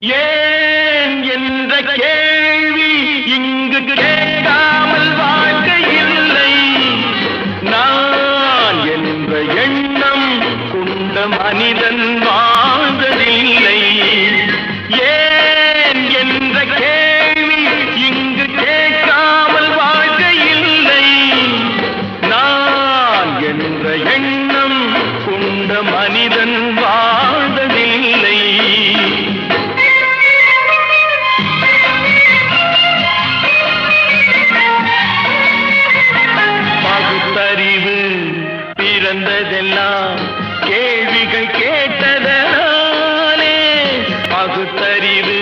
ஏன் என்ற கேள்வி இங்கு கேட்காமல் வாழ்க்கை இல்லை. நான் என்ற எண்ணம் கொண்ட மனிதன் வாழ்ந்ததில்லை. ஏன் என்ற கேள்வி இங்கு கேட்காமல் வாழ்க்கை இல்லை. நான் என்ற எண்ணம் கொண்ட மனிதன் வாழ்ந்ததில்லை. பகுத்தறிவு பிறந்ததெல்லாம் கேள்விகள் கேட்டதனாலே. பகுத்தறிவு